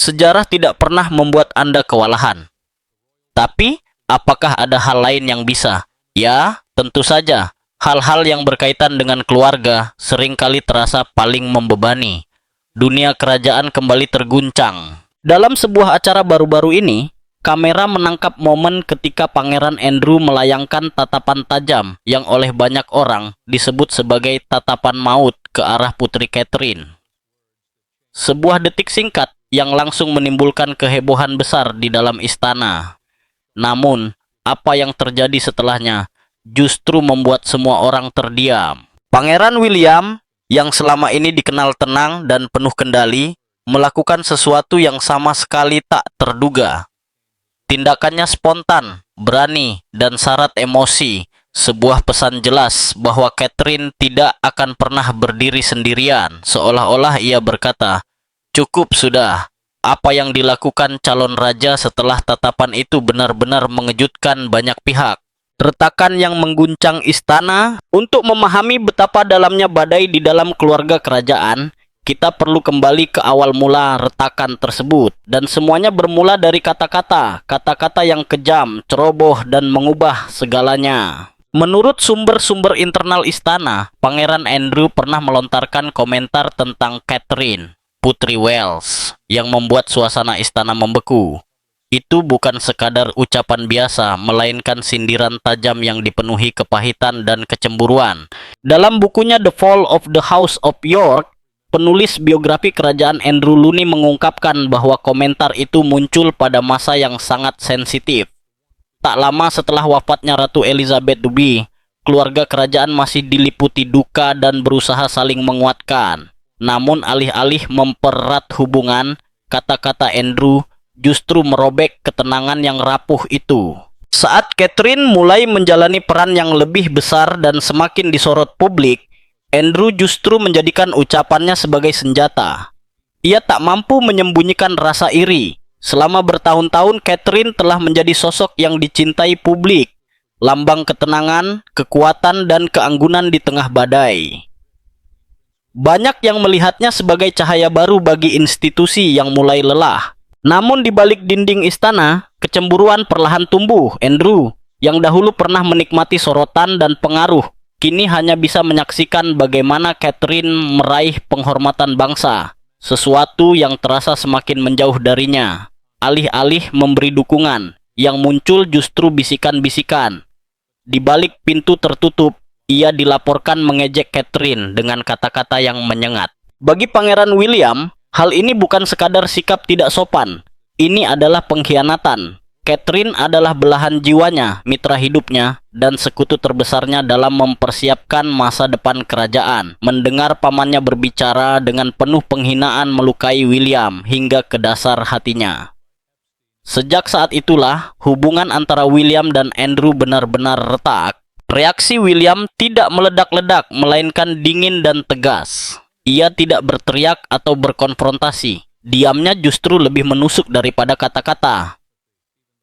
sejarah tidak pernah membuat Anda kewalahan. Tapi, apakah ada hal lain yang bisa? Ya, tentu saja. Hal-hal yang berkaitan dengan keluarga seringkali terasa paling membebani. Dunia kerajaan kembali terguncang. Dalam sebuah acara baru-baru ini, kamera menangkap momen ketika Pangeran Andrew melayangkan tatapan tajam yang oleh banyak orang disebut sebagai tatapan maut ke arah Putri Catherine. Sebuah detik singkat yang langsung menimbulkan kehebohan besar di dalam istana. Namun, apa yang terjadi setelahnya justru membuat semua orang terdiam. Pangeran William, yang selama ini dikenal tenang dan penuh kendali, melakukan sesuatu yang sama sekali tak terduga. Tindakannya spontan, berani, dan syarat emosi. Sebuah pesan jelas bahwa Catherine tidak akan pernah berdiri sendirian, seolah-olah ia berkata, "Cukup sudah." Apa yang dilakukan calon raja setelah tatapan itu benar-benar mengejutkan banyak pihak. Retakan yang mengguncang istana. Untuk memahami betapa dalamnya badai di dalam keluarga kerajaan, kita perlu kembali ke awal mula retakan tersebut. Dan semuanya bermula dari kata-kata yang kejam, ceroboh, dan mengubah segalanya. Menurut sumber-sumber internal istana, Pangeran Andrew pernah melontarkan komentar tentang Catherine, Putri Wales, yang membuat suasana istana membeku. Itu bukan sekadar ucapan biasa, melainkan sindiran tajam yang dipenuhi kepahitan dan kecemburuan. Dalam bukunya The Fall of the House of York, penulis biografi kerajaan Andrew Looney mengungkapkan bahwa komentar itu muncul pada masa yang sangat sensitif. Tak lama setelah wafatnya Ratu Elizabeth II, keluarga kerajaan masih diliputi duka dan berusaha saling menguatkan. Namun alih-alih mempererat hubungan, kata-kata Andrew justru merobek ketenangan yang rapuh itu. Saat Catherine mulai menjalani peran yang lebih besar dan semakin disorot publik, Andrew justru menjadikan ucapannya sebagai senjata. Ia tak mampu menyembunyikan rasa iri. Selama bertahun-tahun, Catherine telah menjadi sosok yang dicintai publik, lambang ketenangan, kekuatan, dan keanggunan di tengah badai. Banyak yang melihatnya sebagai cahaya baru bagi institusi yang mulai lelah. Namun di balik dinding istana, kecemburuan perlahan tumbuh. Andrew, yang dahulu pernah menikmati sorotan dan pengaruh, kini hanya bisa menyaksikan bagaimana Catherine meraih penghormatan bangsa, sesuatu yang terasa semakin menjauh darinya. Alih-alih memberi dukungan, yang muncul justru bisikan-bisikan. Di balik pintu tertutup, ia dilaporkan mengejek Catherine dengan kata-kata yang menyengat. Bagi Pangeran William, hal ini bukan sekadar sikap tidak sopan. Ini adalah pengkhianatan. Catherine adalah belahan jiwanya, mitra hidupnya, dan sekutu terbesarnya dalam mempersiapkan masa depan kerajaan. Mendengar pamannya berbicara dengan penuh penghinaan melukai William hingga ke dasar hatinya. Sejak saat itulah, hubungan antara William dan Andrew benar-benar retak. Reaksi William tidak meledak-ledak, melainkan dingin dan tegas. Ia tidak berteriak atau berkonfrontasi. Diamnya justru lebih menusuk daripada kata-kata.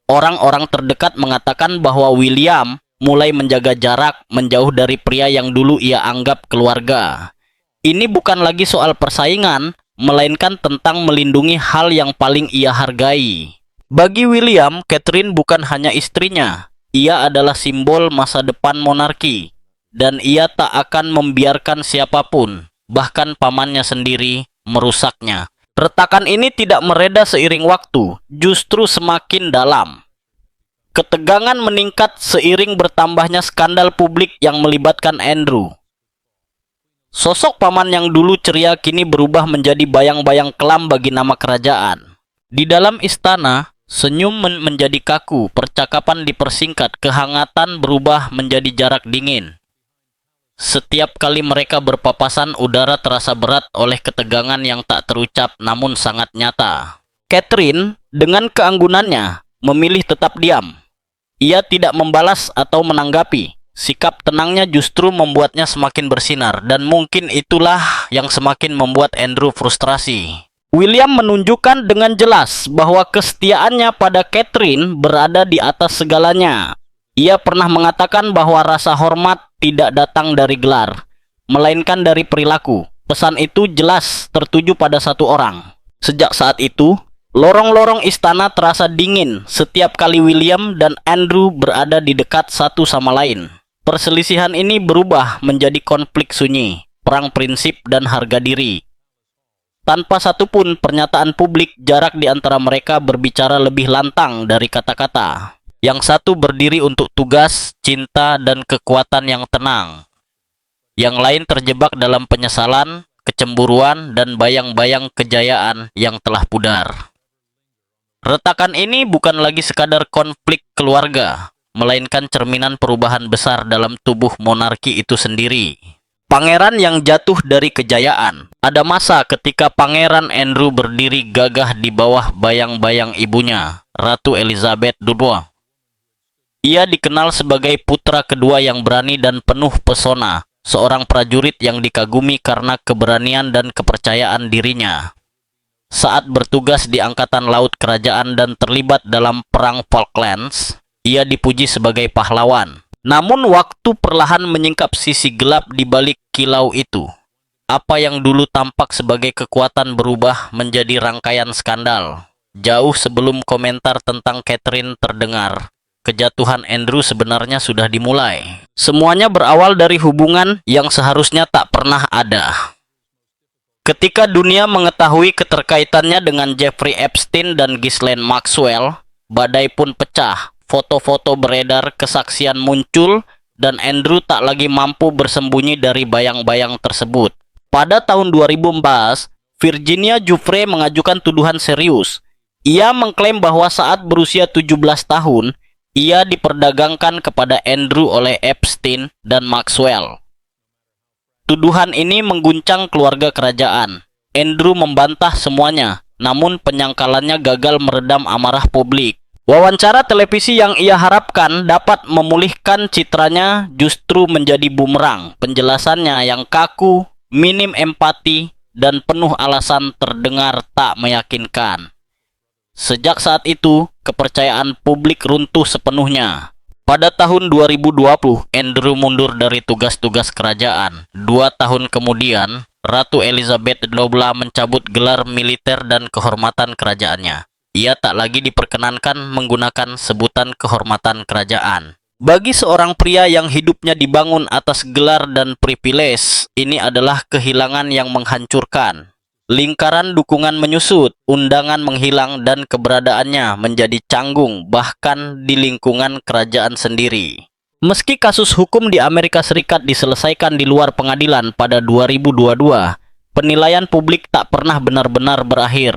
Orang-orang terdekat mengatakan bahwa William mulai menjaga jarak, menjauh dari pria yang dulu ia anggap keluarga. Ini bukan lagi soal persaingan, melainkan tentang melindungi hal yang paling ia hargai. Bagi William, Catherine bukan hanya istrinya. Ia adalah simbol masa depan monarki, dan ia tak akan membiarkan siapapun, bahkan pamannya sendiri, merusaknya. Retakan ini tidak mereda seiring waktu, justru semakin dalam. Ketegangan meningkat seiring bertambahnya skandal publik yang melibatkan Andrew. Sosok paman yang dulu ceria kini berubah menjadi bayang-bayang kelam bagi nama kerajaan. Di dalam istana, senyum menjadi kaku, percakapan dipersingkat, kehangatan berubah menjadi jarak dingin. Setiap kali mereka berpapasan, udara terasa berat oleh ketegangan yang tak terucap namun sangat nyata. Catherine, dengan keanggunannya, memilih tetap diam. Ia tidak membalas atau menanggapi. Sikap tenangnya justru membuatnya semakin bersinar, dan mungkin itulah yang semakin membuat Andrew frustrasi. William menunjukkan dengan jelas bahwa kesetiaannya pada Catherine berada di atas segalanya. Ia pernah mengatakan bahwa rasa hormat tidak datang dari gelar, melainkan dari perilaku. Pesan itu jelas tertuju pada satu orang. Sejak saat itu, Lorong-lorong istana terasa dingin setiap kali William dan Andrew berada di dekat satu sama lain. Perselisihan ini berubah menjadi konflik sunyi, perang prinsip dan harga diri. Tanpa satupun pernyataan publik, jarak di antara mereka berbicara lebih lantang dari kata-kata. Yang satu berdiri untuk tugas, cinta, dan kekuatan yang tenang. Yang lain terjebak dalam penyesalan, kecemburuan, dan bayang-bayang kejayaan yang telah pudar. Retakan ini bukan lagi sekadar konflik keluarga, melainkan cerminan perubahan besar dalam tubuh monarki itu sendiri. Pangeran yang jatuh dari kejayaan. Ada masa ketika Pangeran Andrew berdiri gagah di bawah bayang-bayang ibunya, Ratu Elizabeth II. Ia dikenal sebagai putra kedua yang berani dan penuh pesona, seorang prajurit yang dikagumi karena keberanian dan kepercayaan dirinya. Saat bertugas di Angkatan Laut Kerajaan dan terlibat dalam Perang Falklands, ia dipuji sebagai pahlawan. Namun waktu perlahan menyingkap sisi gelap di balik kilau itu. Apa yang dulu tampak sebagai kekuatan berubah menjadi rangkaian skandal. Jauh sebelum komentar tentang Catherine terdengar, kejatuhan Andrew sebenarnya sudah dimulai. Semuanya berawal dari hubungan yang seharusnya tak pernah ada. Ketika dunia mengetahui keterkaitannya dengan Jeffrey Epstein dan Ghislaine Maxwell, badai pun pecah. Foto-foto beredar, kesaksian muncul, dan Andrew tak lagi mampu bersembunyi dari bayang-bayang tersebut. Pada tahun 2014, Virginia Giuffre mengajukan tuduhan serius. Ia mengklaim bahwa saat berusia 17 tahun, ia diperdagangkan kepada Andrew oleh Epstein dan Maxwell. Tuduhan ini mengguncang keluarga kerajaan. Andrew membantah semuanya, namun penyangkalannya gagal meredam amarah publik. Wawancara televisi yang ia harapkan dapat memulihkan citranya justru menjadi bumerang. Penjelasannya yang kaku, minim empati, dan penuh alasan terdengar tak meyakinkan. Sejak saat itu, kepercayaan publik runtuh sepenuhnya. Pada tahun 2020, Andrew mundur dari tugas-tugas kerajaan. 2 tahun kemudian, Ratu Elizabeth II mencabut gelar militer dan kehormatan kerajaannya. Ia tak lagi diperkenankan menggunakan sebutan kehormatan kerajaan. Bagi seorang pria yang hidupnya dibangun atas gelar dan privilege, ini adalah kehilangan yang menghancurkan. Lingkaran dukungan menyusut, undangan menghilang, dan keberadaannya menjadi canggung bahkan di lingkungan kerajaan sendiri. Meski kasus hukum di Amerika Serikat diselesaikan di luar pengadilan pada 2022, penilaian publik tak pernah benar-benar berakhir.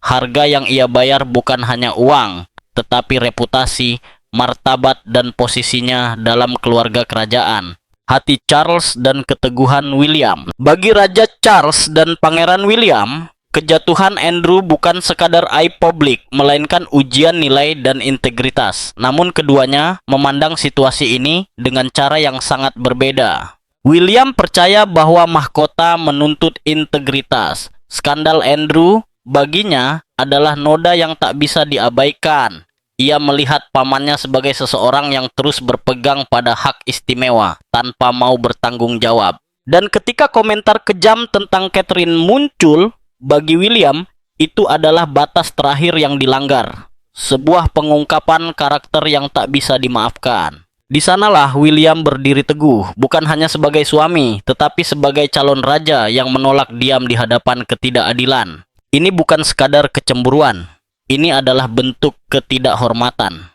Harga yang ia bayar bukan hanya uang, tetapi reputasi, martabat, dan posisinya dalam keluarga kerajaan. Hati Charles dan keteguhan William. Bagi Raja Charles dan Pangeran William, kejatuhan Andrew bukan sekadar aib publik, melainkan ujian nilai dan integritas. Namun keduanya memandang situasi ini dengan cara yang sangat berbeda. William percaya bahwa mahkota menuntut integritas. Skandal Andrew baginya adalah noda yang tak bisa diabaikan. Ia melihat pamannya sebagai seseorang yang terus berpegang pada hak istimewa tanpa mau bertanggung jawab. Dan ketika komentar kejam tentang Catherine muncul, bagi William itu adalah batas terakhir yang dilanggar. Sebuah pengungkapan karakter yang tak bisa dimaafkan. Di sanalah William berdiri teguh, bukan hanya sebagai suami, tetapi sebagai calon raja yang menolak diam di hadapan ketidakadilan. Ini bukan sekadar kecemburuan, ini adalah bentuk ketidakhormatan.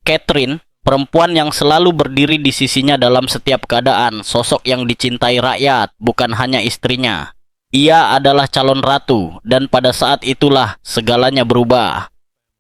Catherine, perempuan yang selalu berdiri di sisinya dalam setiap keadaan, sosok yang dicintai rakyat, bukan hanya istrinya. Ia adalah calon ratu, dan pada saat itulah segalanya berubah.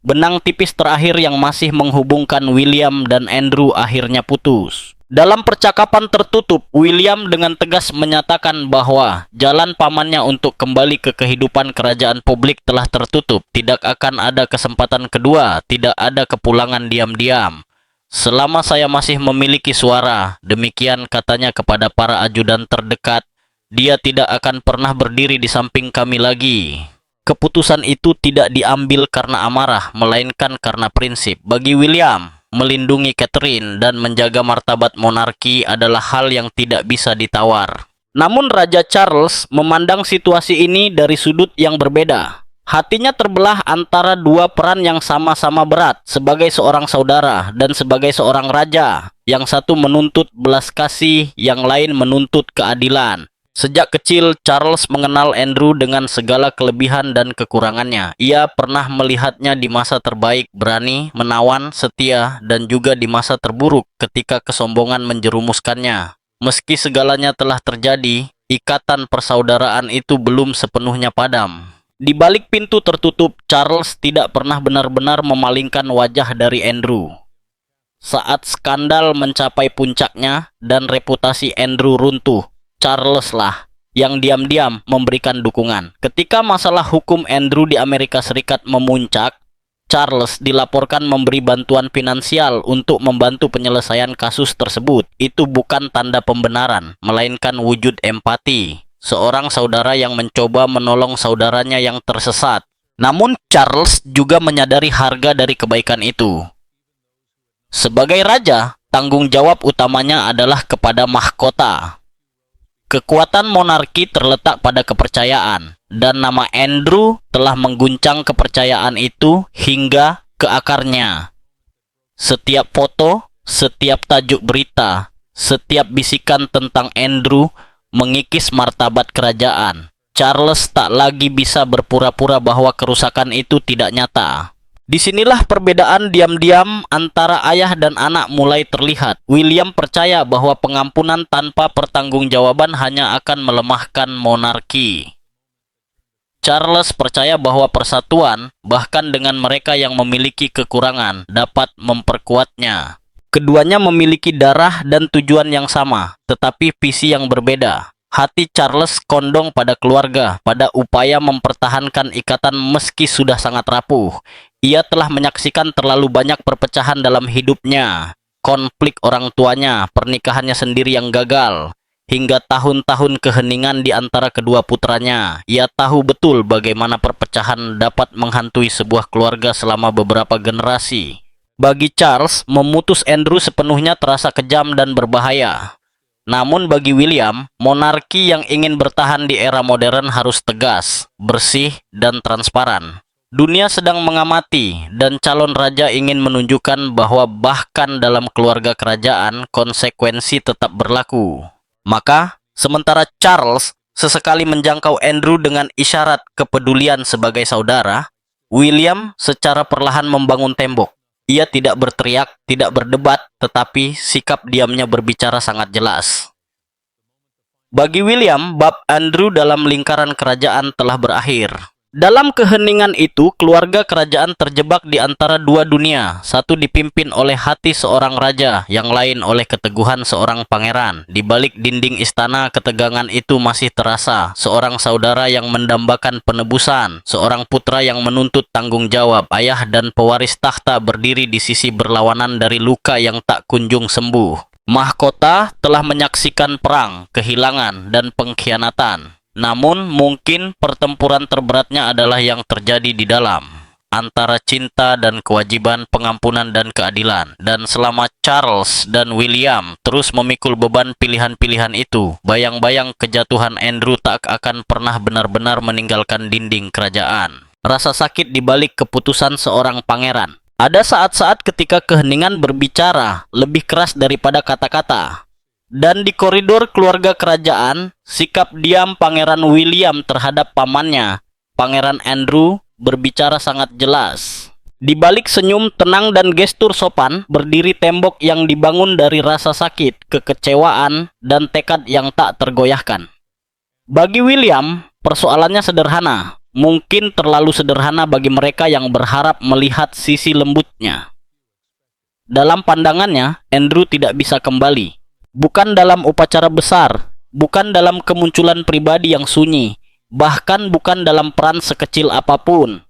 Benang tipis terakhir yang masih menghubungkan William dan Andrew akhirnya putus. Dalam percakapan tertutup, William dengan tegas menyatakan bahwa jalan pamannya untuk kembali ke kehidupan kerajaan publik telah tertutup. Tidak akan ada kesempatan kedua, tidak ada kepulangan diam-diam. Selama saya masih memiliki suara, demikian katanya kepada para ajudan terdekat, dia tidak akan pernah berdiri di samping kami lagi. Keputusan itu tidak diambil karena amarah, melainkan karena prinsip. Bagi William, melindungi Catherine dan menjaga martabat monarki adalah hal yang tidak bisa ditawar. Namun Raja Charles memandang situasi ini dari sudut yang berbeda. Hatinya terbelah antara dua peran yang sama-sama berat, sebagai seorang saudara dan sebagai seorang raja. Yang satu menuntut belas kasih, yang lain menuntut keadilan. Sejak kecil, Charles mengenal Andrew dengan segala kelebihan dan kekurangannya. Ia pernah melihatnya di masa terbaik, berani, menawan, setia, dan juga di masa terburuk ketika kesombongan menjerumuskannya. Meski segalanya telah terjadi, ikatan persaudaraan itu belum sepenuhnya padam. Di balik pintu tertutup, Charles tidak pernah benar-benar memalingkan wajah dari Andrew. Saat skandal mencapai puncaknya dan reputasi Andrew runtuh, Charles lah yang diam-diam memberikan dukungan. Ketika masalah hukum Andrew di Amerika Serikat memuncak, Charles dilaporkan memberi bantuan finansial untuk membantu penyelesaian kasus tersebut. Itu bukan tanda pembenaran, melainkan wujud empati. Seorang saudara yang mencoba menolong saudaranya yang tersesat. Namun Charles juga menyadari harga dari kebaikan itu. Sebagai raja, tanggung jawab utamanya adalah kepada mahkota. Kekuatan monarki terletak pada kepercayaan, dan nama Andrew telah mengguncang kepercayaan itu hingga ke akarnya. Setiap foto, setiap tajuk berita, setiap bisikan tentang Andrew mengikis martabat kerajaan. Charles tak lagi bisa berpura-pura bahwa kerusakan itu tidak nyata. Disinilah perbedaan diam-diam antara ayah dan anak mulai terlihat. William percaya bahwa pengampunan tanpa pertanggungjawaban hanya akan melemahkan monarki. Charles percaya bahwa persatuan, bahkan dengan mereka yang memiliki kekurangan, dapat memperkuatnya. Keduanya memiliki darah dan tujuan yang sama, tetapi visi yang berbeda. Hati Charles condong pada keluarga, pada upaya mempertahankan ikatan meski sudah sangat rapuh. Ia telah menyaksikan terlalu banyak perpecahan dalam hidupnya. Konflik orang tuanya, pernikahannya sendiri yang gagal, hingga tahun-tahun keheningan di antara kedua putranya. Ia tahu betul bagaimana perpecahan dapat menghantui sebuah keluarga selama beberapa generasi. Bagi Charles, memutus Andrew sepenuhnya terasa kejam dan berbahaya. Namun bagi William, monarki yang ingin bertahan di era modern harus tegas, bersih, dan transparan. Dunia sedang mengamati, dan calon raja ingin menunjukkan bahwa bahkan dalam keluarga kerajaan, konsekuensi tetap berlaku. Maka, sementara Charles sesekali menjangkau Andrew dengan isyarat kepedulian sebagai saudara, William secara perlahan membangun tembok. Ia tidak berteriak, tidak berdebat, tetapi sikap diamnya berbicara sangat jelas. Bagi William, bab Andrew dalam lingkaran kerajaan telah berakhir. Dalam keheningan itu, keluarga kerajaan terjebak di antara dua dunia. Satu dipimpin oleh hati seorang raja, yang lain oleh keteguhan seorang pangeran. Di balik dinding istana, ketegangan itu masih terasa. Seorang saudara yang mendambakan penebusan, seorang putra yang menuntut tanggung jawab, ayah dan pewaris takhta berdiri di sisi berlawanan dari luka yang tak kunjung sembuh. Mahkota telah menyaksikan perang, kehilangan, dan pengkhianatan. Namun mungkin pertempuran terberatnya adalah yang terjadi di dalam, antara cinta dan kewajiban, pengampunan dan keadilan. Dan selama Charles dan William terus memikul beban pilihan-pilihan itu, bayang-bayang kejatuhan Andrew tak akan pernah benar-benar meninggalkan dinding kerajaan. Rasa sakit di balik keputusan seorang pangeran. Ada saat-saat ketika keheningan berbicara lebih keras daripada kata-kata. Dan di koridor keluarga kerajaan, sikap diam Pangeran William terhadap pamannya, Pangeran Andrew, berbicara sangat jelas. Di balik senyum tenang dan gestur sopan, berdiri tembok yang dibangun dari rasa sakit, kekecewaan, dan tekad yang tak tergoyahkan. Bagi William, persoalannya sederhana. Mungkin terlalu sederhana bagi mereka yang berharap melihat sisi lembutnya. Dalam pandangannya, Andrew tidak bisa kembali. Bukan dalam upacara besar, bukan dalam kemunculan pribadi yang sunyi, bahkan bukan dalam peran sekecil apapun.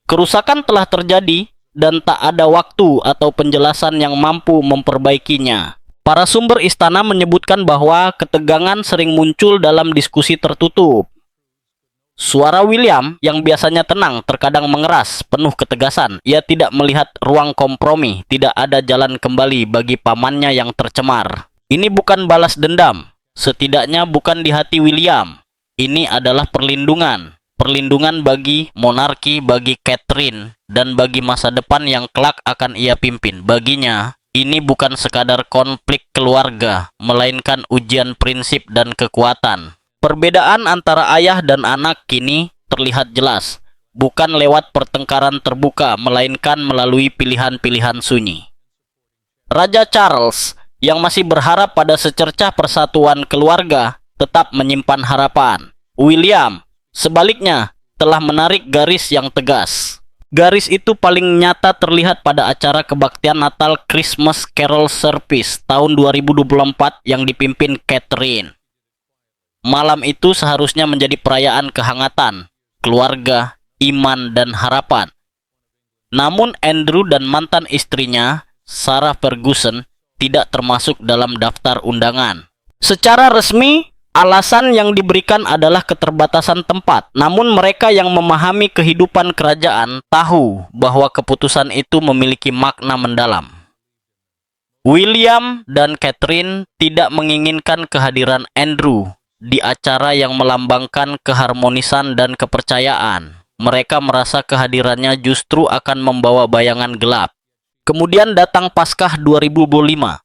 Kerusakan telah terjadi dan tak ada waktu atau penjelasan yang mampu memperbaikinya. Para sumber istana menyebutkan bahwa ketegangan sering muncul dalam diskusi tertutup. Suara William yang biasanya tenang terkadang mengeras, penuh ketegasan. Ia tidak melihat ruang kompromi, tidak ada jalan kembali bagi pamannya yang tercemar. Ini bukan balas dendam, setidaknya bukan di hati William. Ini adalah perlindungan. perlindungan bagi monarki, bagi Catherine, dan bagi masa depan yang kelak akan ia pimpin. Baginya, ini bukan sekadar konflik keluarga, melainkan ujian prinsip dan kekuatan. Perbedaan antara ayah dan anak kini terlihat jelas, bukan lewat pertengkaran terbuka, melainkan melalui pilihan-pilihan sunyi. Raja Charles yang masih berharap pada secercah persatuan keluarga tetap menyimpan harapan. William, sebaliknya, telah menarik garis yang tegas. Garis itu paling nyata terlihat pada acara kebaktian Natal Christmas Carol Service tahun 2024 yang dipimpin Catherine. Malam itu seharusnya menjadi perayaan kehangatan, keluarga, iman, dan harapan. Namun Andrew dan mantan istrinya, Sarah Ferguson, tidak termasuk dalam daftar undangan. Secara resmi, alasan yang diberikan adalah keterbatasan tempat. Namun mereka yang memahami kehidupan kerajaan tahu bahwa keputusan itu memiliki makna mendalam. William dan Catherine tidak menginginkan kehadiran Andrew di acara yang melambangkan keharmonisan dan kepercayaan. Mereka merasa kehadirannya justru akan membawa bayangan gelap. Kemudian datang Paskah 2005.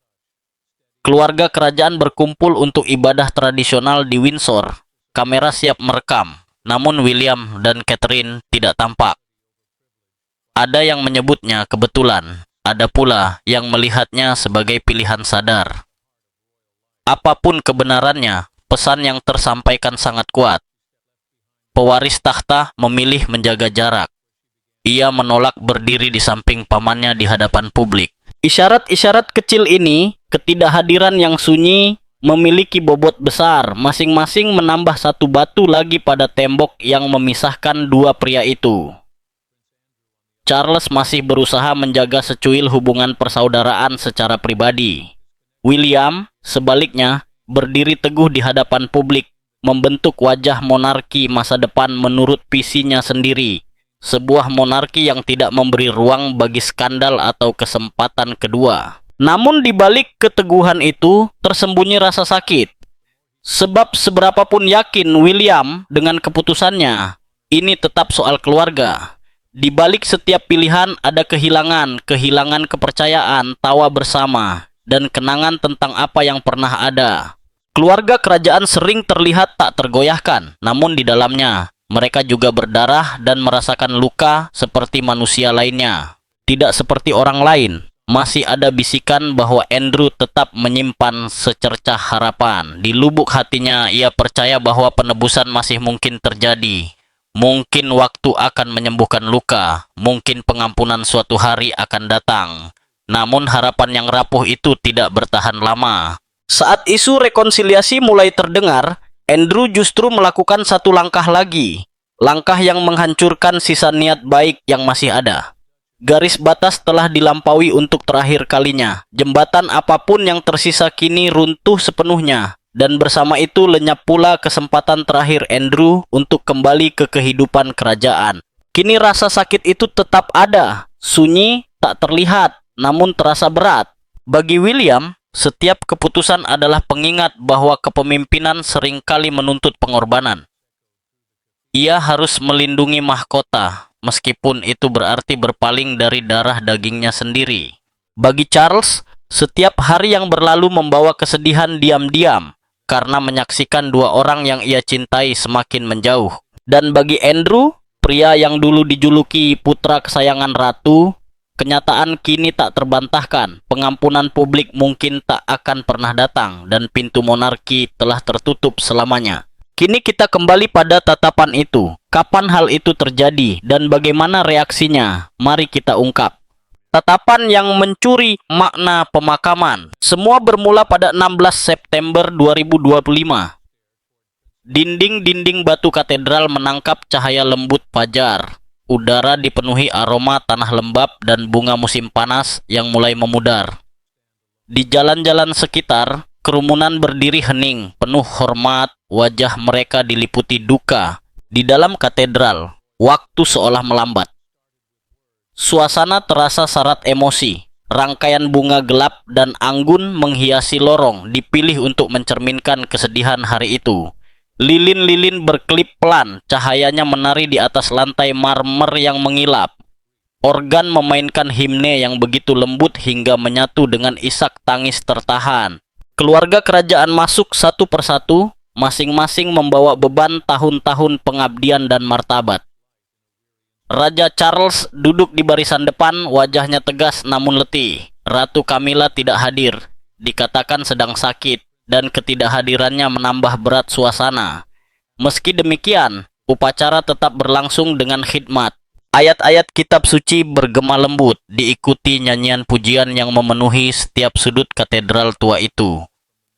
Keluarga kerajaan berkumpul untuk ibadah tradisional di Windsor. Kamera siap merekam, namun William dan Catherine tidak tampak. Ada yang menyebutnya kebetulan, ada pula yang melihatnya sebagai pilihan sadar. Apapun kebenarannya, pesan yang tersampaikan sangat kuat. Pewaris takhta memilih menjaga jarak. Ia menolak berdiri di samping pamannya di hadapan publik. Isyarat-isyarat kecil ini, ketidakhadiran yang sunyi, memiliki bobot besar, masing-masing menambah satu batu lagi pada tembok yang memisahkan dua pria itu. Charles masih berusaha menjaga secuil hubungan persaudaraan secara pribadi. William, sebaliknya, berdiri teguh di hadapan publik, membentuk wajah monarki masa depan menurut visinya sendiri. Sebuah monarki yang tidak memberi ruang bagi skandal atau kesempatan kedua. Namun di balik keteguhan itu tersembunyi rasa sakit. Sebab seberapapun yakin William dengan keputusannya, ini tetap soal keluarga. Di balik setiap pilihan ada kehilangan kepercayaan, tawa bersama, dan kenangan tentang apa yang pernah ada. Keluarga kerajaan sering terlihat tak tergoyahkan, namun di dalamnya mereka juga berdarah dan merasakan luka seperti manusia lainnya. Tidak seperti orang lain, masih ada bisikan bahwa Andrew tetap menyimpan secercah harapan. Di lubuk hatinya, ia percaya bahwa penebusan masih mungkin terjadi. Mungkin waktu akan menyembuhkan luka, mungkin pengampunan suatu hari akan datang. Namun harapan yang rapuh itu tidak bertahan lama. Saat isu rekonsiliasi mulai terdengar, Andrew justru melakukan satu langkah lagi. Langkah yang menghancurkan sisa niat baik yang masih ada. Garis batas telah dilampaui untuk terakhir kalinya. Jembatan apapun yang tersisa kini runtuh sepenuhnya. Dan bersama itu lenyap pula kesempatan terakhir Andrew untuk kembali ke kehidupan kerajaan. Kini rasa sakit itu tetap ada. Sunyi, tak terlihat, namun terasa berat. Bagi William, setiap keputusan adalah pengingat bahwa kepemimpinan seringkali menuntut pengorbanan. Ia harus melindungi mahkota, meskipun itu berarti berpaling dari darah dagingnya sendiri. Bagi Charles, setiap hari yang berlalu membawa kesedihan diam-diam, karena menyaksikan dua orang yang ia cintai semakin menjauh. Dan bagi Andrew, pria yang dulu dijuluki putra kesayangan ratu, kenyataan kini tak terbantahkan. Pengampunan publik mungkin tak akan pernah datang, dan pintu monarki telah tertutup selamanya. Kini kita kembali pada tatapan itu. Kapan hal itu terjadi dan bagaimana reaksinya? Mari kita ungkap. Tatapan yang mencuri makna pemakaman. Semua bermula pada 16 September 2025. Dinding-dinding batu katedral menangkap cahaya lembut fajar. Udara dipenuhi aroma tanah lembab dan bunga musim panas yang mulai memudar. Di jalan-jalan sekitar, kerumunan berdiri hening, penuh hormat, wajah mereka diliputi duka. Di dalam katedral, waktu seolah melambat. Suasana terasa syarat emosi. Rangkaian bunga gelap dan anggun menghiasi lorong, dipilih untuk mencerminkan kesedihan hari itu. Lilin-lilin berkelip pelan, cahayanya menari di atas lantai marmer yang mengilap. Organ memainkan himne yang begitu lembut hingga menyatu dengan isak tangis tertahan. Keluarga kerajaan masuk satu persatu, masing-masing membawa beban tahun-tahun pengabdian dan martabat. Raja Charles duduk di barisan depan, wajahnya tegas namun letih. Ratu Camilla tidak hadir, dikatakan sedang sakit, dan ketidakhadirannya menambah berat suasana. Meski demikian, upacara tetap berlangsung dengan khidmat. Ayat-ayat kitab suci bergema lembut, diikuti nyanyian pujian yang memenuhi setiap sudut katedral tua itu.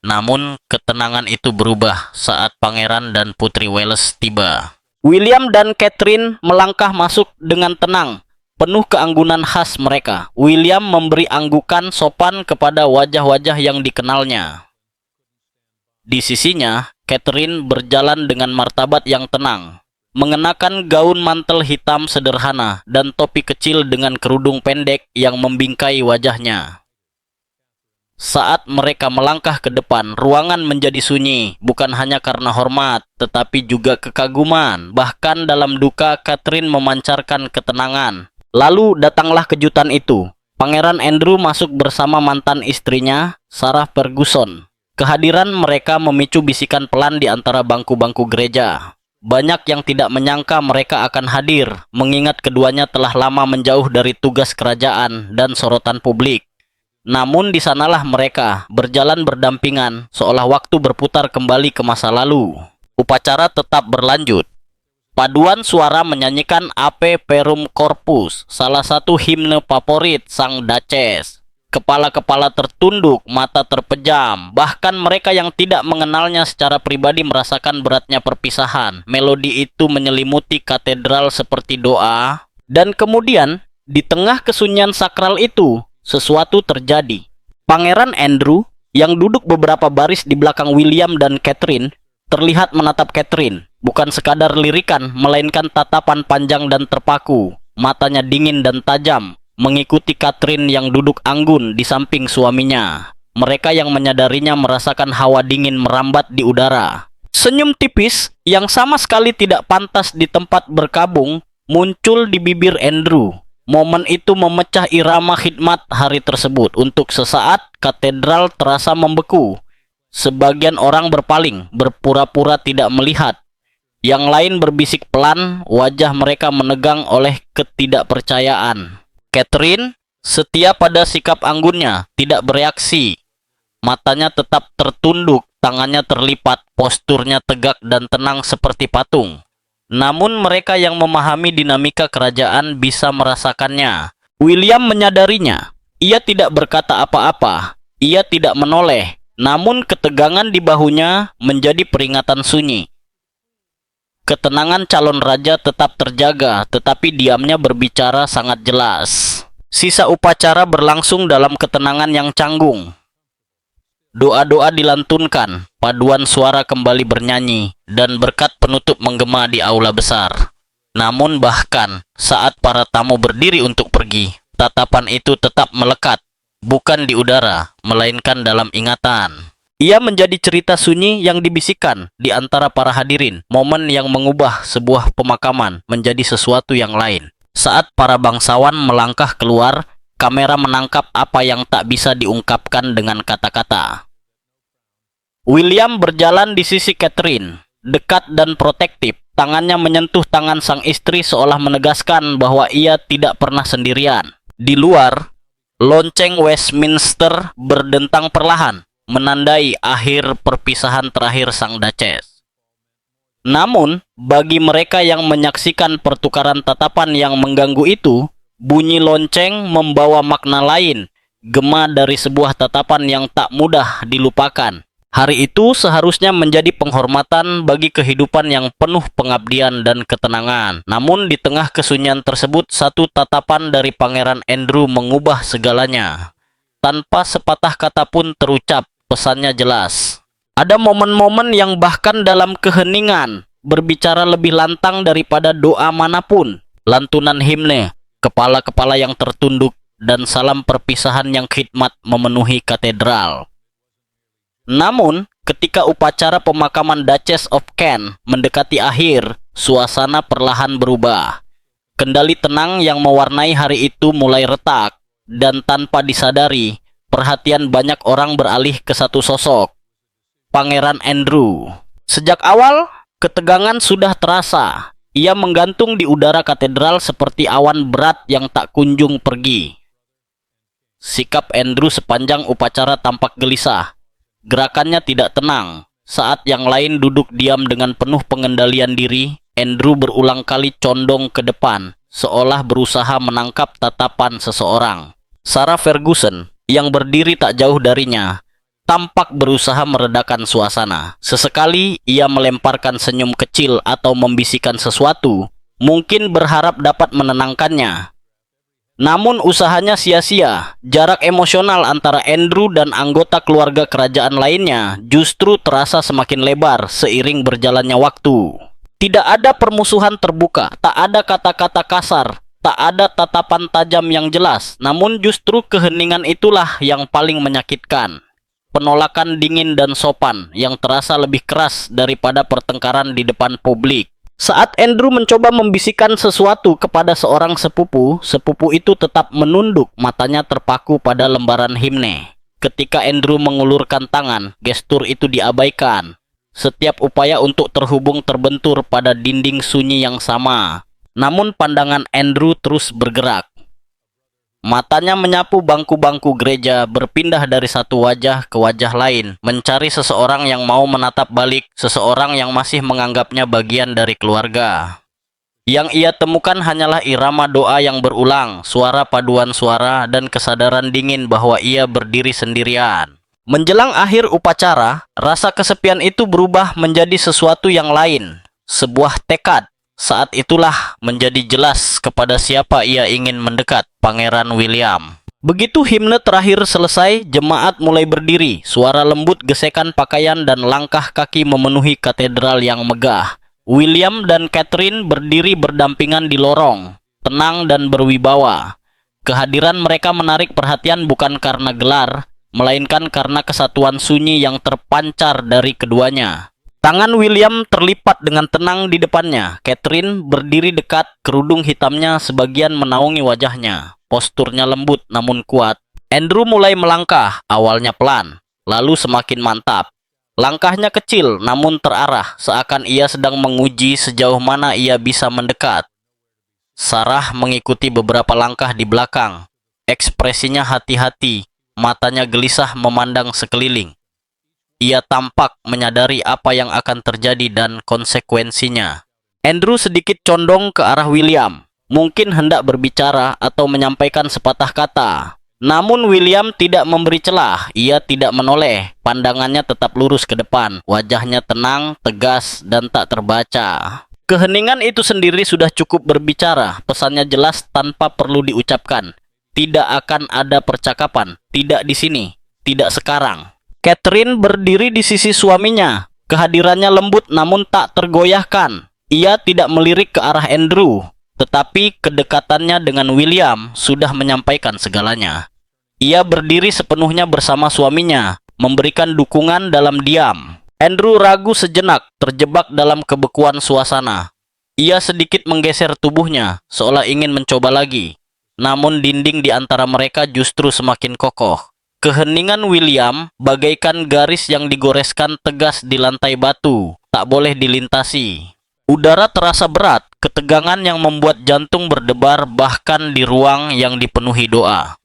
Namun, ketenangan itu berubah saat Pangeran dan Putri Wales tiba. William dan Catherine melangkah masuk dengan tenang, penuh keanggunan khas mereka. William memberi anggukan sopan kepada wajah-wajah yang dikenalnya. Di sisinya, Catherine berjalan dengan martabat yang tenang, mengenakan gaun mantel hitam sederhana dan topi kecil dengan kerudung pendek yang membingkai wajahnya. Saat mereka melangkah ke depan, ruangan menjadi sunyi, bukan hanya karena hormat, tetapi juga kekaguman. Bahkan dalam duka, Catherine memancarkan ketenangan. Lalu datanglah kejutan itu. Pangeran Andrew masuk bersama mantan istrinya, Sarah Ferguson. Kehadiran mereka memicu bisikan pelan di antara bangku-bangku gereja. Banyak yang tidak menyangka mereka akan hadir, mengingat keduanya telah lama menjauh dari tugas kerajaan dan sorotan publik. Namun di sanalah mereka berjalan berdampingan, seolah waktu berputar kembali ke masa lalu. Upacara tetap berlanjut. Paduan suara menyanyikan Ave Perum Corpus, salah satu himne favorit sang Duchess. Kepala-kepala tertunduk, mata terpejam. Bahkan mereka yang tidak mengenalnya secara pribadi merasakan beratnya perpisahan. Melodi itu menyelimuti katedral seperti doa. Dan kemudian, di tengah kesunyian sakral itu, sesuatu terjadi. Pangeran Andrew, yang duduk beberapa baris di belakang William dan Catherine, terlihat menatap Catherine. Bukan sekadar lirikan, melainkan tatapan panjang dan terpaku. Matanya dingin dan tajam, mengikuti Catherine yang duduk anggun di samping suaminya. Mereka yang menyadarinya merasakan hawa dingin merambat di udara. Senyum tipis yang sama sekali tidak pantas di tempat berkabung muncul di bibir Andrew. Momen itu memecah irama khidmat hari tersebut. Untuk sesaat, katedral terasa membeku. Sebagian orang berpaling, berpura-pura tidak melihat. Yang lain berbisik pelan, wajah mereka menegang oleh ketidakpercayaan. Catherine, setia pada sikap anggunnya, tidak bereaksi. Matanya tetap tertunduk, tangannya terlipat, posturnya tegak dan tenang seperti patung. Namun mereka yang memahami dinamika kerajaan bisa merasakannya. William menyadarinya. Ia tidak berkata apa-apa. Ia tidak menoleh. Namun ketegangan di bahunya menjadi peringatan sunyi. Ketenangan calon raja tetap terjaga, tetapi diamnya berbicara sangat jelas. Sisa upacara berlangsung dalam ketenangan yang canggung. Doa-doa dilantunkan, paduan suara kembali bernyanyi, dan berkat penutup menggema di aula besar. Namun bahkan saat para tamu berdiri untuk pergi, tatapan itu tetap melekat, bukan di udara, melainkan dalam ingatan. Ia menjadi cerita sunyi yang dibisikkan di antara para hadirin, momen yang mengubah sebuah pemakaman menjadi sesuatu yang lain. Saat para bangsawan melangkah keluar, kamera menangkap apa yang tak bisa diungkapkan dengan kata-kata. William berjalan di sisi Catherine, dekat dan protektif. Tangannya menyentuh tangan sang istri seolah menegaskan bahwa ia tidak pernah sendirian. Di luar, lonceng Westminster berdentang perlahan, menandai akhir perpisahan terakhir sang Duchess. Namun, bagi mereka yang menyaksikan pertukaran tatapan yang mengganggu itu, bunyi lonceng membawa makna lain, gema dari sebuah tatapan yang tak mudah dilupakan. Hari itu seharusnya menjadi penghormatan bagi kehidupan yang penuh pengabdian dan ketenangan. Namun di tengah kesunyian tersebut, satu tatapan dari Pangeran Andrew mengubah segalanya. Tanpa sepatah kata pun terucap, pesannya jelas. Ada momen-momen yang bahkan dalam keheningan berbicara lebih lantang daripada doa manapun. Lantunan himne, kepala-kepala yang tertunduk, dan salam perpisahan yang khidmat memenuhi katedral. Namun, Ketika upacara pemakaman Duchess of Kent mendekati akhir, suasana perlahan berubah. Kendali tenang yang mewarnai hari itu mulai retak, dan tanpa disadari, perhatian banyak orang beralih ke satu sosok, Pangeran Andrew. Sejak awal, ketegangan sudah terasa. Ia menggantung di udara katedral seperti awan berat yang tak kunjung pergi. Sikap Andrew sepanjang upacara tampak gelisah. Gerakannya tidak tenang. Saat yang lain duduk diam dengan penuh pengendalian diri, Andrew berulang kali condong ke depan, seolah berusaha menangkap tatapan seseorang. Sarah Ferguson, yang berdiri tak jauh darinya, tampak berusaha meredakan suasana. Sesekali ia melemparkan senyum kecil atau membisikkan sesuatu, mungkin berharap dapat menenangkannya. Namun usahanya sia-sia. Jarak emosional antara Andrew dan anggota keluarga kerajaan lainnya justru terasa semakin lebar seiring berjalannya waktu. Tidak ada permusuhan terbuka, tak ada kata-kata kasar, tak ada tatapan tajam yang jelas. Namun justru keheningan itulah yang paling menyakitkan. Penolakan dingin dan sopan yang terasa lebih keras daripada pertengkaran di depan publik. Saat Andrew mencoba membisikkan sesuatu kepada seorang sepupu, sepupu itu tetap menunduk, matanya terpaku pada lembaran himne. Ketika Andrew mengulurkan tangan, gestur itu diabaikan. Setiap upaya untuk terhubung terbentur pada dinding sunyi yang sama. Namun pandangan Andrew terus bergerak. Matanya menyapu bangku-bangku gereja, berpindah dari satu wajah ke wajah lain, mencari seseorang yang mau menatap balik, seseorang yang masih menganggapnya bagian dari keluarga. Yang ia temukan hanyalah irama doa yang berulang, suara paduan suara, dan kesadaran dingin bahwa ia berdiri sendirian. Menjelang akhir upacara, rasa kesepian itu berubah menjadi sesuatu yang lain, sebuah tekad. Saat itulah menjadi jelas kepada siapa ia ingin mendekat, Pangeran William. Begitu himne terakhir selesai, jemaat mulai berdiri. Suara lembut gesekan pakaian dan langkah kaki memenuhi katedral yang megah. William dan Catherine berdiri berdampingan di lorong, tenang dan berwibawa. Kehadiran mereka menarik perhatian bukan karena gelar, melainkan karena kesatuan sunyi yang terpancar dari keduanya. Tangan William terlipat dengan tenang di depannya. Catherine berdiri dekat, kerudung hitamnya sebagian menaungi wajahnya. Posturnya lembut namun kuat. Andrew mulai melangkah, awalnya pelan, lalu semakin mantap. Langkahnya kecil namun terarah, seakan ia sedang menguji sejauh mana ia bisa mendekat. Sarah mengikuti beberapa langkah di belakang. Ekspresinya hati-hati, matanya gelisah memandang sekeliling. Ia tampak menyadari apa yang akan terjadi dan konsekuensinya. Andrew sedikit condong ke arah William, mungkin hendak berbicara atau menyampaikan sepatah kata. Namun William tidak memberi celah, ia tidak menoleh, pandangannya tetap lurus ke depan, wajahnya tenang, tegas, dan tak terbaca. Keheningan itu sendiri sudah cukup berbicara, pesannya jelas tanpa perlu diucapkan. Tidak akan ada percakapan, tidak di sini, tidak sekarang. Catherine berdiri di sisi suaminya. Kehadirannya lembut namun tak tergoyahkan. Ia tidak melirik ke arah Andrew, tetapi kedekatannya dengan William sudah menyampaikan segalanya. Ia berdiri sepenuhnya bersama suaminya, memberikan dukungan dalam diam. Andrew ragu sejenak, terjebak dalam kebekuan suasana. Ia sedikit menggeser tubuhnya, seolah ingin mencoba lagi. Namun dinding di antara mereka justru semakin kokoh. Keheningan William bagaikan garis yang digoreskan tegas di lantai batu, tak boleh dilintasi. Udara terasa berat, ketegangan yang membuat jantung berdebar bahkan di ruang yang dipenuhi doa.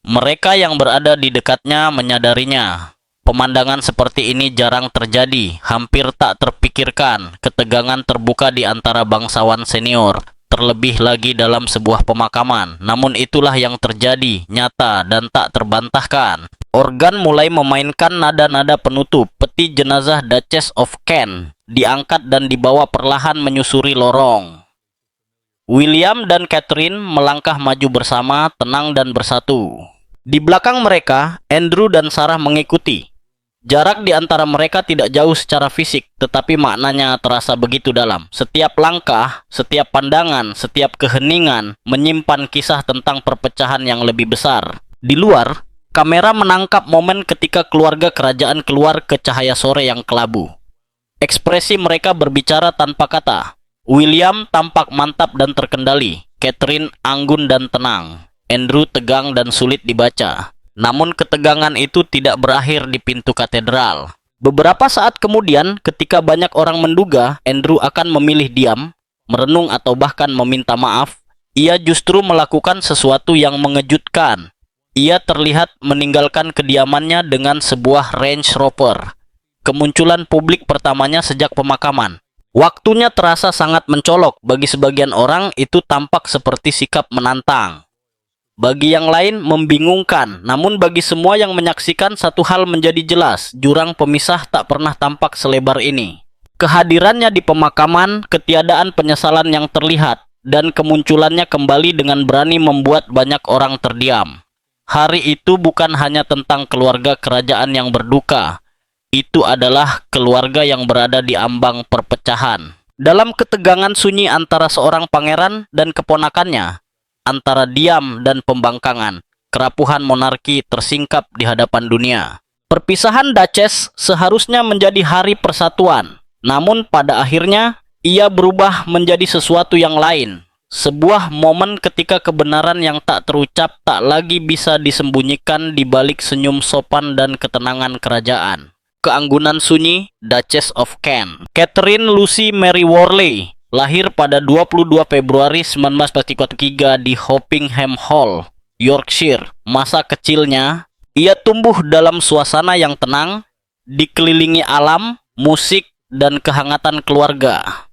Mereka yang berada di dekatnya menyadarinya. Pemandangan seperti ini jarang terjadi, hampir tak terpikirkan. Ketegangan terbuka di antara bangsawan senior, terlebih lagi dalam sebuah pemakaman. Namun itulah yang terjadi, nyata dan tak terbantahkan. Organ mulai memainkan nada-nada penutup. Peti jenazah Duchess of Kent diangkat dan dibawa perlahan menyusuri lorong. William dan Catherine melangkah maju bersama, tenang dan bersatu. Di belakang mereka, Andrew dan Sarah mengikuti. Jarak di antara mereka tidak jauh secara fisik, tetapi maknanya terasa begitu dalam. Setiap langkah, setiap pandangan, setiap keheningan menyimpan kisah tentang perpecahan yang lebih besar. Di luar, Kamera menangkap momen ketika keluarga kerajaan keluar ke cahaya sore yang kelabu. Ekspresi mereka berbicara tanpa kata. William tampak mantap dan terkendali. Catherine anggun dan tenang. Andrew tegang dan sulit dibaca. Namun ketegangan itu tidak berakhir di pintu katedral. Beberapa saat kemudian, ketika banyak orang menduga Andrew akan memilih diam, merenung atau bahkan meminta maaf, ia justru melakukan sesuatu yang mengejutkan. Ia terlihat meninggalkan kediamannya dengan sebuah Range Rover. Kemunculan publik pertamanya sejak pemakaman. Waktunya terasa sangat mencolok. Bagi sebagian orang itu tampak seperti sikap menantang. Bagi yang lain membingungkan. Namun bagi semua yang menyaksikan satu hal menjadi jelas. Jurang pemisah tak pernah tampak selebar ini. Kehadirannya di pemakaman, ketiadaan penyesalan yang terlihat, dan kemunculannya kembali dengan berani membuat banyak orang terdiam. Hari itu bukan hanya tentang keluarga kerajaan yang berduka. Itu adalah keluarga yang berada di ambang perpecahan. Dalam ketegangan sunyi antara seorang pangeran dan keponakannya, antara diam dan pembangkangan, kerapuhan monarki tersingkap di hadapan dunia. Perpisahan Duchess seharusnya menjadi hari persatuan. Namun pada akhirnya, ia berubah menjadi sesuatu yang lain. Sebuah momen ketika kebenaran yang tak terucap tak lagi bisa disembunyikan di balik senyum sopan dan ketenangan kerajaan. Keanggunan sunyi, Duchess of Kent. Catherine Lucy Mary Worley lahir pada 22 Februari 1943 di Hoppingham Hall, Yorkshire. Masa kecilnya, ia tumbuh dalam suasana yang tenang, dikelilingi alam, musik, dan kehangatan keluarga.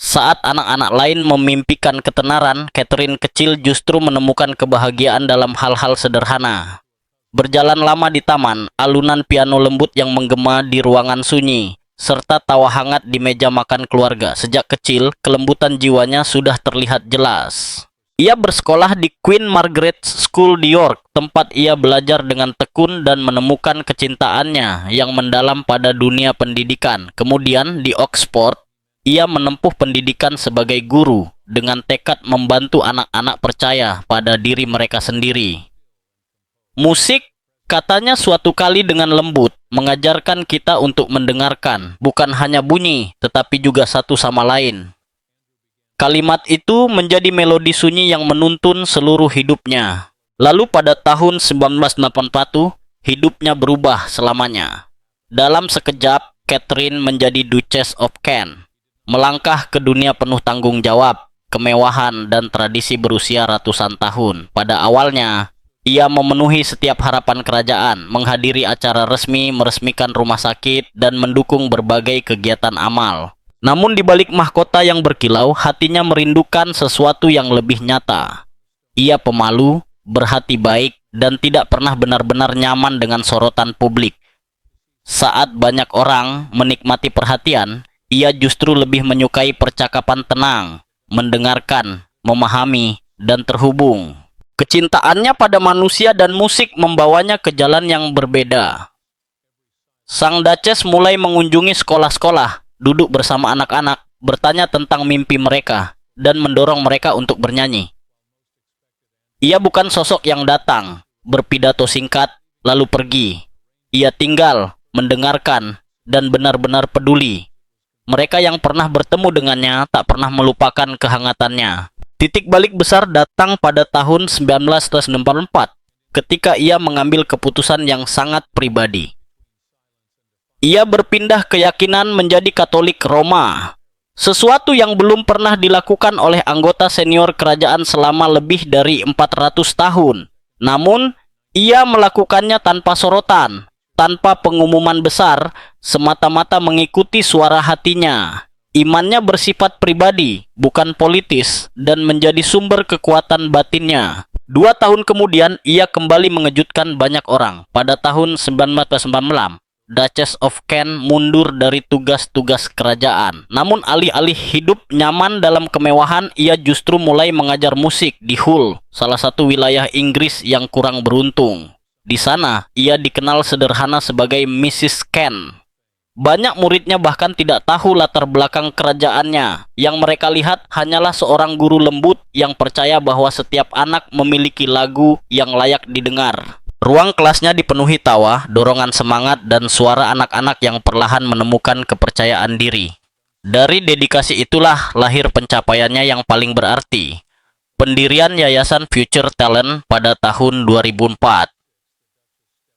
Saat anak-anak lain memimpikan ketenaran, Catherine kecil justru menemukan kebahagiaan dalam hal-hal sederhana. Berjalan lama di taman, alunan piano lembut yang menggema di ruangan sunyi, serta tawa hangat di meja makan keluarga. Sejak kecil, kelembutan jiwanya sudah terlihat jelas. Ia bersekolah di Queen Margaret School di York, tempat ia belajar dengan tekun dan menemukan kecintaannya yang mendalam pada dunia pendidikan. Kemudian di Oxford, ia menempuh pendidikan sebagai guru dengan tekad membantu anak-anak percaya pada diri mereka sendiri. Musik, katanya suatu kali dengan lembut, mengajarkan kita untuk mendengarkan, bukan hanya bunyi, tetapi juga satu sama lain. Kalimat itu menjadi melodi sunyi yang menuntun seluruh hidupnya. Lalu pada tahun 1981, hidupnya berubah selamanya. Dalam sekejap, Catherine menjadi Duchess of Kent. Melangkah ke dunia penuh tanggung jawab, kemewahan, dan tradisi berusia ratusan tahun. Pada awalnya, ia memenuhi setiap harapan kerajaan, menghadiri acara resmi, meresmikan rumah sakit, dan mendukung berbagai kegiatan amal. Namun di balik mahkota yang berkilau, hatinya merindukan sesuatu yang lebih nyata. Ia pemalu, berhati baik, dan tidak pernah benar-benar nyaman dengan sorotan publik. Saat banyak orang menikmati perhatian, ia justru lebih menyukai percakapan tenang, mendengarkan, memahami, dan terhubung. Kecintaannya pada manusia dan musik membawanya ke jalan yang berbeda. Sang Duchess mulai mengunjungi sekolah-sekolah, duduk bersama anak-anak, bertanya tentang mimpi mereka, dan mendorong mereka untuk bernyanyi. Ia bukan sosok yang datang, berpidato singkat, lalu pergi. Ia tinggal, mendengarkan, dan benar-benar peduli. Mereka yang pernah bertemu dengannya tak pernah melupakan kehangatannya. Titik balik besar datang pada tahun 1994, ketika ia mengambil keputusan yang sangat pribadi. Ia berpindah keyakinan menjadi Katolik Roma, sesuatu yang belum pernah dilakukan oleh anggota senior kerajaan selama lebih dari 400 tahun. Namun, ia melakukannya tanpa sorotan, tanpa pengumuman besar, semata-mata mengikuti suara hatinya. Imannya bersifat pribadi, bukan politis, dan menjadi sumber kekuatan batinnya. 2 tahun kemudian, ia kembali mengejutkan banyak orang. Pada tahun 1996, Duchess of Kent mundur dari tugas-tugas kerajaan. Namun alih-alih hidup nyaman dalam kemewahan, ia justru mulai mengajar musik di Hull, salah satu wilayah Inggris yang kurang beruntung. Di sana, ia dikenal sederhana sebagai Mrs. Kent. Banyak muridnya bahkan tidak tahu latar belakang kerajaannya. Yang mereka lihat hanyalah seorang guru lembut yang percaya bahwa setiap anak memiliki lagu yang layak didengar. Ruang kelasnya dipenuhi tawa, dorongan semangat, dan suara anak-anak yang perlahan menemukan kepercayaan diri. Dari dedikasi itulah lahir pencapaiannya yang paling berarti, pendirian Yayasan Future Talent pada tahun 2004.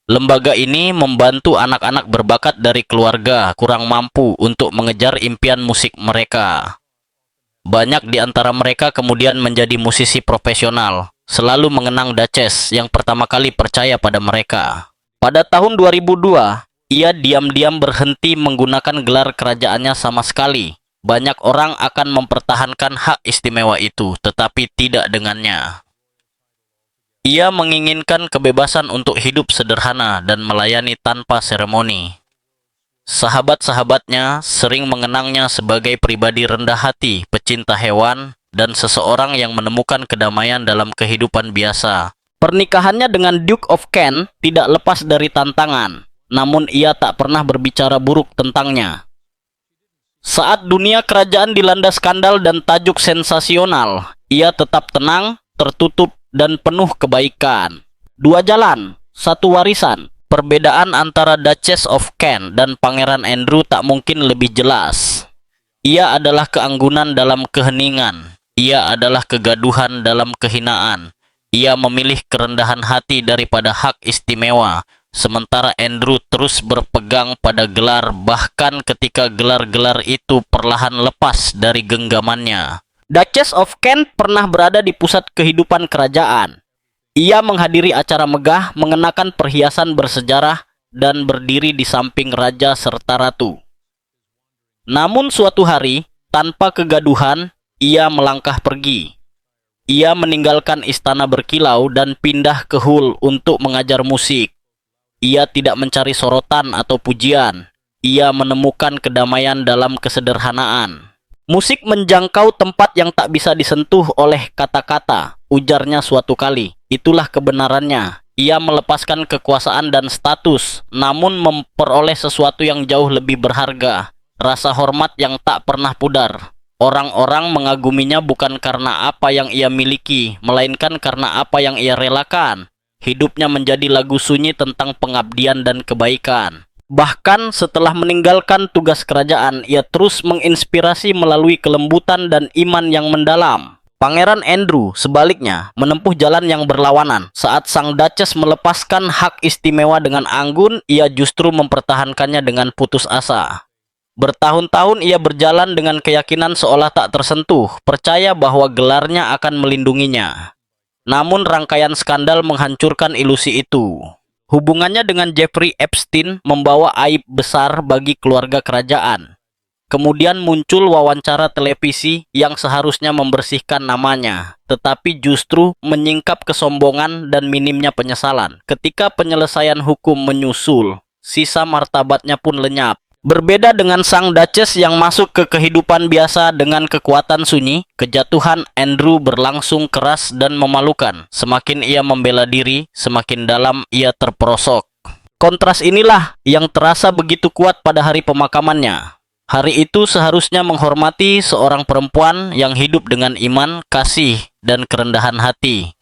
Lembaga ini membantu anak-anak berbakat dari keluarga kurang mampu untuk mengejar impian musik mereka. Banyak di antara mereka kemudian menjadi musisi profesional, selalu mengenang Duchess yang pertama kali percaya pada mereka. Pada tahun 2002, ia diam-diam berhenti menggunakan gelar kerajaannya sama sekali. Banyak orang akan mempertahankan hak istimewa itu, tetapi tidak dengannya. Ia menginginkan kebebasan untuk hidup sederhana dan melayani tanpa seremoni. Sahabat-sahabatnya sering mengenangnya sebagai pribadi rendah hati, pecinta hewan, dan seseorang yang menemukan kedamaian dalam kehidupan biasa. Pernikahannya dengan Duke of Kent tidak lepas dari tantangan, namun ia tak pernah berbicara buruk tentangnya. Saat dunia kerajaan dilanda skandal dan tajuk sensasional, ia tetap tenang, tertutup, dan penuh kebaikan. Dua jalan, satu warisan. Perbedaan antara Duchess of Kent dan Pangeran Andrew tak mungkin lebih jelas. Ia adalah keanggunan dalam keheningan. Ia adalah kegaduhan dalam kehinaan. Ia memilih kerendahan hati daripada hak istimewa, sementara Andrew terus berpegang pada gelar bahkan ketika gelar-gelar itu perlahan lepas dari genggamannya. Duchess of Kent pernah berada di pusat kehidupan kerajaan. Ia menghadiri acara megah, mengenakan perhiasan bersejarah, dan berdiri di samping raja serta ratu. Namun suatu hari, tanpa kegaduhan, ia melangkah pergi. Ia meninggalkan istana berkilau dan pindah ke Hull untuk mengajar musik. Ia tidak mencari sorotan atau pujian. Ia menemukan kedamaian dalam kesederhanaan. Musik menjangkau tempat yang tak bisa disentuh oleh kata-kata, ujarnya suatu kali. Itulah kebenarannya. Ia melepaskan kekuasaan dan status, namun memperoleh sesuatu yang jauh lebih berharga. Rasa hormat yang tak pernah pudar. Orang-orang mengaguminya bukan karena apa yang ia miliki, melainkan karena apa yang ia relakan. Hidupnya menjadi lagu sunyi tentang pengabdian dan kebaikan. Bahkan setelah meninggalkan tugas kerajaan, ia terus menginspirasi melalui kelembutan dan iman yang mendalam. Pangeran Andrew, sebaliknya, menempuh jalan yang berlawanan. Saat sang Duchess melepaskan hak istimewa dengan anggun, ia justru mempertahankannya dengan putus asa. Bertahun-tahun ia berjalan dengan keyakinan seolah tak tersentuh, percaya bahwa gelarnya akan melindunginya. Namun rangkaian skandal menghancurkan ilusi itu. Hubungannya dengan Jeffrey Epstein membawa aib besar bagi keluarga kerajaan. Kemudian muncul wawancara televisi yang seharusnya membersihkan namanya, tetapi justru menyingkap kesombongan dan minimnya penyesalan. Ketika penyelesaian hukum menyusul, sisa martabatnya pun lenyap. Berbeda dengan sang Duchess yang masuk ke kehidupan biasa dengan kekuatan sunyi, kejatuhan Andrew berlangsung keras dan memalukan. Semakin ia membela diri, semakin dalam ia terperosok. Kontras inilah yang terasa begitu kuat pada hari pemakamannya. Hari itu seharusnya menghormati seorang perempuan yang hidup dengan iman, kasih, dan kerendahan hati.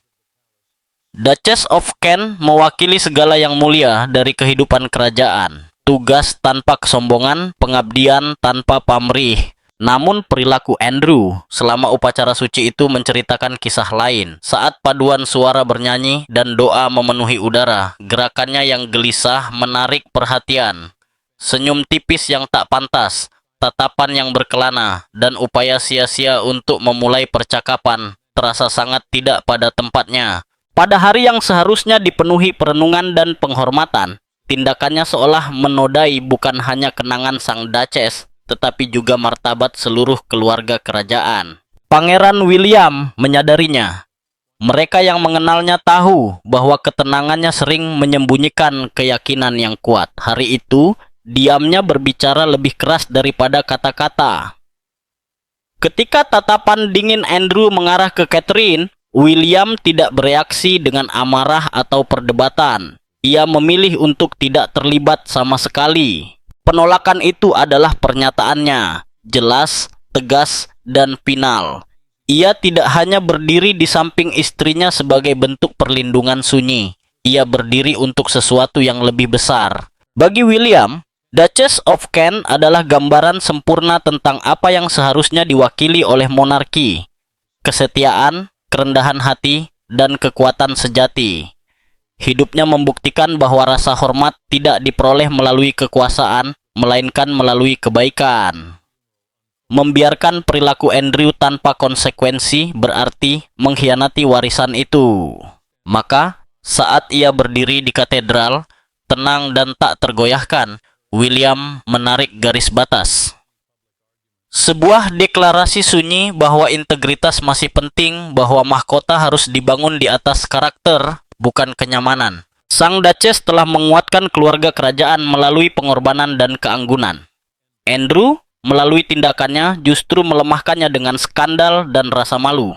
Duchess of Kent mewakili segala yang mulia dari kehidupan kerajaan. Tugas tanpa kesombongan, pengabdian tanpa pamrih. Namun perilaku Andrew selama upacara suci itu menceritakan kisah lain. Saat paduan suara bernyanyi dan doa memenuhi udara, gerakannya yang gelisah menarik perhatian. Senyum tipis yang tak pantas, tatapan yang berkelana, dan upaya sia-sia untuk memulai percakapan terasa sangat tidak pada tempatnya. Pada hari yang seharusnya dipenuhi perenungan dan penghormatan, tindakannya seolah menodai bukan hanya kenangan sang Duchess, tetapi juga martabat seluruh keluarga kerajaan. Pangeran William menyadarinya. Mereka yang mengenalnya tahu bahwa ketenangannya sering menyembunyikan keyakinan yang kuat. Hari itu, diamnya berbicara lebih keras daripada kata-kata. Ketika tatapan dingin Andrew mengarah ke Catherine, William tidak bereaksi dengan amarah atau perdebatan. Ia memilih untuk tidak terlibat sama sekali. Penolakan itu adalah pernyataannya, jelas, tegas, dan final. Ia tidak hanya berdiri di samping istrinya sebagai bentuk perlindungan sunyi. ia berdiri untuk sesuatu yang lebih besar. Bagi William, Duchess of Kent adalah gambaran sempurna tentang apa yang seharusnya diwakili oleh monarki: kesetiaan, kerendahan hati, dan kekuatan sejati. Hidupnya membuktikan bahwa rasa hormat tidak diperoleh melalui kekuasaan, melainkan melalui kebaikan. Membiarkan perilaku Andrew tanpa konsekuensi berarti mengkhianati warisan itu. Maka, saat ia berdiri di katedral, tenang dan tak tergoyahkan, William menarik garis batas. Sebuah deklarasi sunyi bahwa integritas masih penting, bahwa mahkota harus dibangun di atas karakter, bukan kenyamanan. Sang Duchess telah menguatkan keluarga kerajaan melalui pengorbanan dan keanggunan. Andrew, melalui tindakannya, justru melemahkannya dengan skandal dan rasa malu.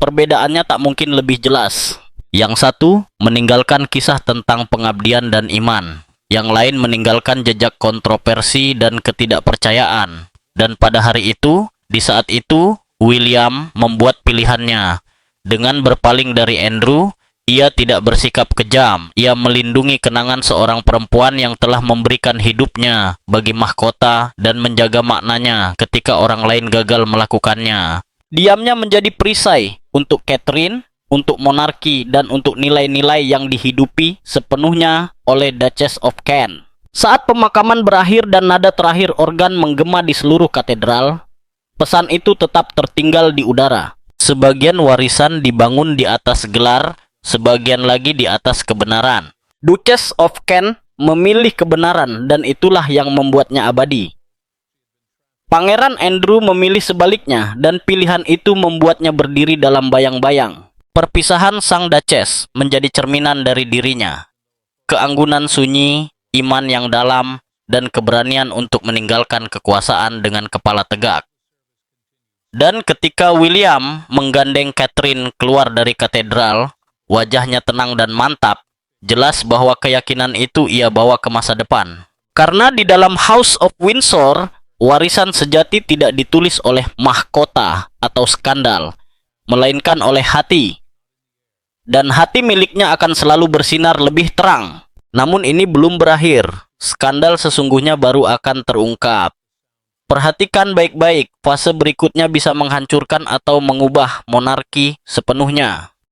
Perbedaannya tak mungkin lebih jelas. Yang satu meninggalkan kisah tentang pengabdian dan iman. Yang lain meninggalkan jejak kontroversi dan ketidakpercayaan. Dan pada hari itu, di saat itu, William membuat pilihannya. Dengan berpaling dari Andrew, ia tidak bersikap kejam. Ia melindungi kenangan seorang perempuan yang telah memberikan hidupnya bagi mahkota dan menjaga maknanya ketika orang lain gagal melakukannya. Diamnya menjadi perisai untuk Catherine, untuk monarki, dan untuk nilai-nilai yang dihidupi sepenuhnya oleh Duchess of Kent. Saat pemakaman berakhir dan nada terakhir organ menggema di seluruh katedral, pesan itu tetap tertinggal di udara. Sebagian warisan dibangun di atas gelar, sebagian lagi di atas kebenaran. Duchess of Kent memilih kebenaran dan itulah yang membuatnya abadi. Pangeran Andrew memilih sebaliknya dan pilihan itu membuatnya berdiri dalam bayang-bayang. Perpisahan sang Duchess menjadi cerminan dari dirinya. Keanggunan sunyi, iman yang dalam, dan keberanian untuk meninggalkan kekuasaan dengan kepala tegak. Dan ketika William menggandeng Catherine keluar dari katedral, wajahnya tenang dan mantap, jelas bahwa keyakinan itu ia bawa ke masa depan. Karena di dalam House of Windsor, warisan sejati tidak ditulis oleh mahkota atau skandal, melainkan oleh hati. Dan hati miliknya akan selalu bersinar lebih terang. Namun ini belum berakhir, skandal sesungguhnya baru akan terungkap. Perhatikan baik-baik, fase berikutnya bisa menghancurkan atau mengubah monarki sepenuhnya.